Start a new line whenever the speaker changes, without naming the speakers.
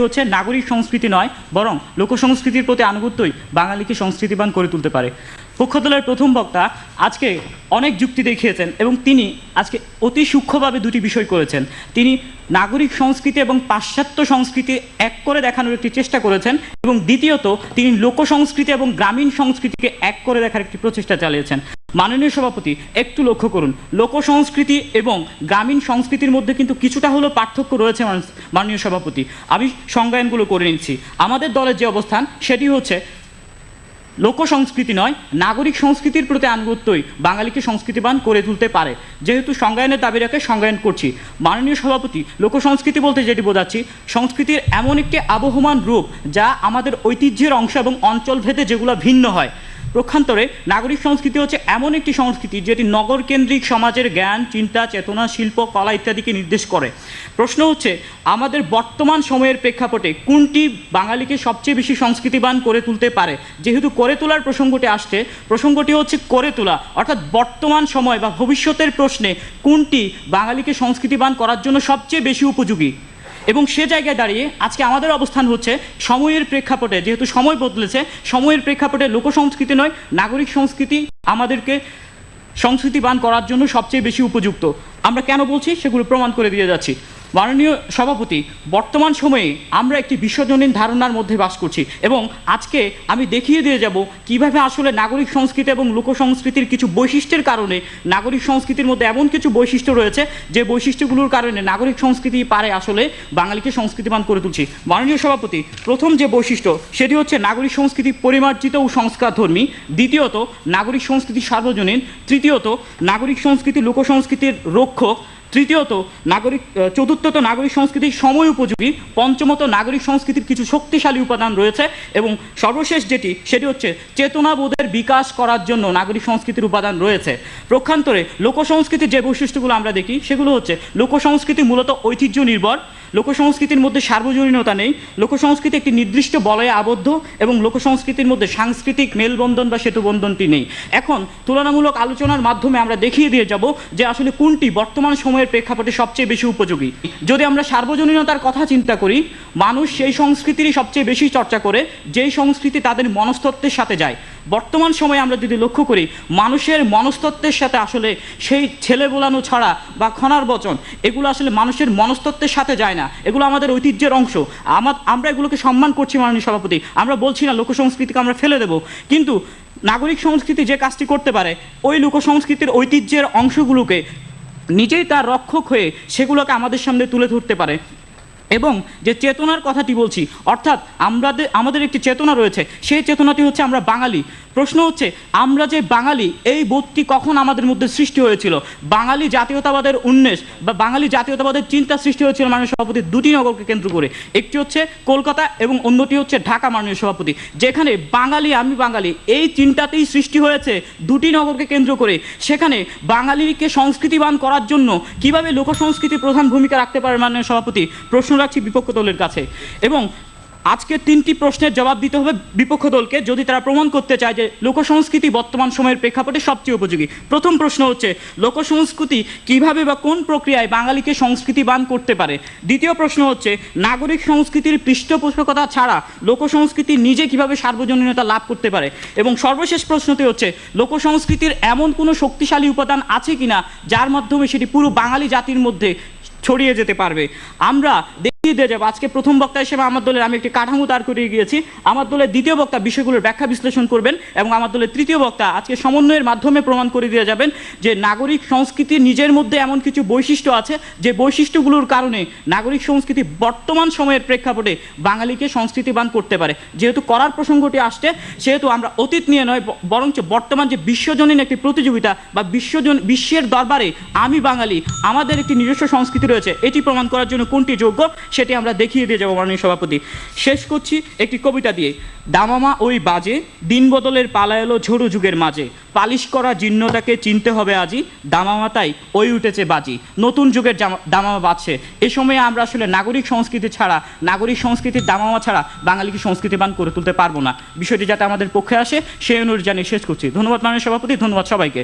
হচ্ছে নাগরিক সংস্কৃতি নয়, বরং লোকসংস্কৃতির প্রতি আনুগত্যই বাঙালিকে সংস্কৃতিবান করে তুলতে পারে। পক্ষদলের প্রথম বক্তা আজকে অনেক যুক্তি দেখিয়েছেন এবং তিনি আজকে অতি সূক্ষ্মভাবে দুটি বিষয় করেছেন। তিনি নাগরিক সংস্কৃতি এবং পাশ্চাত্য সংস্কৃতি এক করে দেখানোর একটি চেষ্টা করেছেন এবং দ্বিতীয়ত তিনি লোকসংস্কৃতি এবং গ্রামীণ সংস্কৃতিকে এক করে দেখার একটি প্রচেষ্টা চালিয়েছেন। মাননীয় সভাপতি, একটু লক্ষ্য করুন, লোকসংস্কৃতি এবং গ্রামীণ সংস্কৃতির মধ্যে কিন্তু কিছুটা হলেও পার্থক্য রয়েছে। মাননীয় সভাপতি, আমি সংজ্ঞায়নগুলো করে নিচ্ছি। আমাদের দলের যে অবস্থান সেটি হচ্ছে লোকসংস্কৃতি নয়, নাগরিক সংস্কৃতির প্রতি আনুগত্যই বাঙালিকে সংস্কৃতিবান করে তুলতে পারে। যেহেতু সংজ্ঞায়নের দাবি রেখে সংজ্ঞায়ন করছি। মাননীয় সভাপতি, লোকসংস্কৃতি বলতে যেটি বোঝাচ্ছি, সংস্কৃতির এমন একটি আবহমান রূপ যা আমাদের ঐতিহ্যের অংশ এবং অঞ্চলভেদে যেগুলো ভিন্ন হয়। পক্ষান্তরে নাগরিক সংস্কৃতি হচ্ছে এমন একটি সংস্কৃতি যেটি নগর কেন্দ্রিক সমাজের জ্ঞান, চিন্তা, চেতনা, শিল্প, কলা ইত্যাদিকে নির্দেশ করে। প্রশ্ন হচ্ছে আমাদের বর্তমান সময়ের প্রেক্ষাপটে কোনটি বাঙালিকে সবচেয়ে বেশি সংস্কৃতিবান করে তুলতে পারে। যেহেতু করে তোলার প্রসঙ্গটি আসছে, প্রসঙ্গটি হচ্ছে করে তোলা, অর্থাৎ বর্তমান সময় বা ভবিষ্যতের প্রশ্নে কোনটি বাঙালিকে সংস্কৃতিবান করার জন্য সবচেয়ে বেশি উপযোগী। এবং সে জায়গায় দাঁড়িয়ে আজকে আমাদের অবস্থান হচ্ছে সময়ের প্রেক্ষাপটে, যেহেতু সময় বদলেছে, সময়ের প্রেক্ষাপটে লোকসংস্কৃতি নয়, নাগরিক সংস্কৃতি আমাদেরকে সংস্কৃতিবান করার জন্য সবচেয়ে বেশি উপযুক্ত। আমরা কেন বলছি সেগুলো প্রমাণ করে দিয়ে যাচ্ছি। মাননীয় সভাপতি, বর্তমান সময়ে আমরা একটি বিশ্বজনীন ধারণার মধ্যে বাস করছি এবং আজকে আমি দেখিয়ে দিয়ে যাব কিভাবে আসলে নাগরিক সংস্কৃতি এবং লোকসংস্কৃতির কিছু বৈশিষ্ট্যের কারণে নাগরিক সংস্কৃতির মধ্যে এমন কিছু বৈশিষ্ট্য রয়েছে যে বৈশিষ্ট্যগুলোর কারণে নাগরিক সংস্কৃতি পারে আসলে বাঙালিকে সংস্কৃতিবান করে তুলছি। মাননীয় সভাপতি, প্রথম যে বৈশিষ্ট্য সেটি হচ্ছে নাগরিক সংস্কৃতি পরিমার্জিত ও সংস্কারধর্মী, দ্বিতীয়ত নাগরিক সংস্কৃতি সার্বজনীন, তৃতীয়ত নাগরিক সংস্কৃতি লোকসংস্কৃতির রক্ষক, চতুর্থত নাগরিক সংস্কৃতির সময় উপযোগী, পঞ্চমত নাগরিক সংস্কৃতির কিছু শক্তিশালী উপাদান রয়েছে এবং সর্বশেষ সেটি হচ্ছে চেতনাবোধের বিকাশ করার জন্য নাগরিক সংস্কৃতির উপাদান রয়েছে। পক্ষান্তরে লোকসংস্কৃতির যে বৈশিষ্ট্যগুলো আমরা দেখি সেগুলো হচ্ছে লোকসংস্কৃতি মূলত ঐতিহ্য নির্ভর, লোকসংস্কৃতির মধ্যে সার্বজনীনতা নেই, লোকসংস্কৃতি একটি নির্দিষ্ট বলয়ে আবদ্ধ এবং লোকসংস্কৃতির মধ্যে সাংস্কৃতিক মেলবন্ধন বা সেতুবন্ধনটি নেই। এখন তুলনামূলক আলোচনার মাধ্যমে আমরা দেখিয়ে দিয়ে যাব যে আসলে কোনটি বর্তমান সময়ের প্রেক্ষাপটে সবচেয়ে বেশি উপযোগী। যদি আমরা সার্বজনীনতার কথা চিন্তা করি, মানুষ সেই সংস্কৃতিরই সবচেয়ে বেশি চর্চা করে যেই সংস্কৃতি তাদের মনস্তত্ত্বের সাথে যায়। বর্তমান সময়ে আমরা যদি লক্ষ্য করি, মানুষের মনস্তত্ত্বের সাথে আসলে সেই ছেলে বোলানো ছড়া বা খনার বচন এগুলো আসলে মানুষের মনস্তত্ত্বের সাথে যায় না, এগুলো আমাদের ঐতিহ্যের অংশ। আমরা এগুলোকে সম্মান করছি। মাননীয় সভাপতি, আমরা বলছি না লোকসংস্কৃতিকে আমরা ফেলে দেব, কিন্তু নাগরিক সংস্কৃতি যে কাজটি করতে পারে ওই লোকসংস্কৃতির ঐতিহ্যের অংশগুলোকে নিজেই তার রক্ষক হয়ে সেগুলোকে আমাদের সামনে তুলে ধরতে পারে। এবং যে চেতনার কথাটি বলছি, অর্থাৎ আমাদের একটি চেতনা রয়েছে, সেই চেতনাটি হচ্ছে আমরা বাঙালি। প্রশ্ন হচ্ছে আমরা যে বাঙালি, এই বোধটি কখন আমাদের মধ্যে সৃষ্টি হয়েছিল? বাঙালি জাতীয়তাবাদের উন্মেষ বা বাঙালি জাতীয়তাবাদের চিন্তা সৃষ্টি হয়েছিল মাননীয় সভাপতি দুটি নগরকে কেন্দ্র করে। একটি হচ্ছে কলকাতা এবং অন্যটি হচ্ছে ঢাকা। মাননীয় সভাপতি, যেখানে বাঙালি আমি বাঙালি এই চিন্তাতেই সৃষ্টি হয়েছে দুটি নগরকে কেন্দ্র করে। সেখানে বাঙালিকে সংস্কৃতিবান করার জন্য কিভাবে লোকসংস্কৃতি প্রধান ভূমিকা রাখতে পারে মাননীয় সভাপতি, প্রশ্ন রাখছি বিপক্ষ দলের কাছে। এবং আজকে তিনটি প্রশ্নের জবাব দিতে হবে বিপক্ষ দলকে যদি তারা প্রমাণ করতে চায় যে লোকসংস্কৃতি বর্তমান সময়ের প্রেক্ষাপটে সবচেয়ে উপযোগী। প্রথম প্রশ্ন হচ্ছে লোকসংস্কৃতি কিভাবে বা কোন প্রক্রিয়ায় বাঙালিকে সংস্কৃতিবান করতে পারে। দ্বিতীয় প্রশ্ন হচ্ছে নাগরিক সংস্কৃতির পৃষ্ঠপোষকতা ছাড়া লোকসংস্কৃতি নিজে কিভাবে সার্বজনীনতা লাভ করতে পারে। এবং সর্বশেষ প্রশ্নটি হচ্ছে লোকসংস্কৃতির এমন কোনো শক্তিশালী উপাদান আছে কিনা যার মাধ্যমে সেটি পুরো বাঙালি জাতির মধ্যে ছড়িয়ে যেতে পারবে। আমরা দেখিয়ে দিয়ে যাবো। আজকে প্রথম বক্তা হিসেবে আমার দলের আমি একটি কাঠামো দাঁড় করিয়ে গিয়েছি, আমার দলের দ্বিতীয় বক্তা বিষয়গুলোর ব্যাখ্যা বিশ্লেষণ করবেন এবং আমার দলের তৃতীয় বক্তা আজকে সমন্বয়ের মাধ্যমে প্রমাণ করে দিয়ে যাবেন যে নাগরিক সংস্কৃতির নিজের মধ্যে এমন কিছু বৈশিষ্ট্য আছে যে বৈশিষ্ট্যগুলোর কারণে নাগরিক সংস্কৃতি বর্তমান সময়ের প্রেক্ষাপটে বাঙালিকে সংস্কৃতিবান করতে পারে। যেহেতু করার প্রসঙ্গটি আসছে, সেহেতু আমরা অতীত নিয়ে নয় বরঞ্চ বর্তমান যে বিশ্বজনীন একটি প্রতিযোগিতা বা বিশ্বের দরবারে আমি বাঙালি, আমাদের একটি নিজস্ব সংস্কৃতি রয়েছে, এটি প্রমাণ করার জন্য কোনটি যোগ্য সেটি আমরা দেখিয়ে দিয়ে যাবো। মাননীয় সভাপতি, শেষ করছি একটি কবিতা দিয়ে। দামামা ওই বাজে, দিন বদলের পালা এলো ঝড়ু যুগের মাঝে, পালিশ করা জীর্ণতাকে চিনতে হবে আজই, দামামা তাই ওই উঠেছে বাজি, নতুন যুগের দামামা বাজছে। এ সময়ে আমরা আসলে নাগরিক সংস্কৃতি ছাড়া, নাগরিক সংস্কৃতির দামামা ছাড়া বাঙালিকে সংস্কৃতিবান করে তুলতে পারবো না। বিষয়টি যাতে আমাদের পক্ষে আসে সেই অনুরোধ জানিয়ে শেষ করছি। ধন্যবাদ মাননীয় সভাপতি, ধন্যবাদ সবাইকে।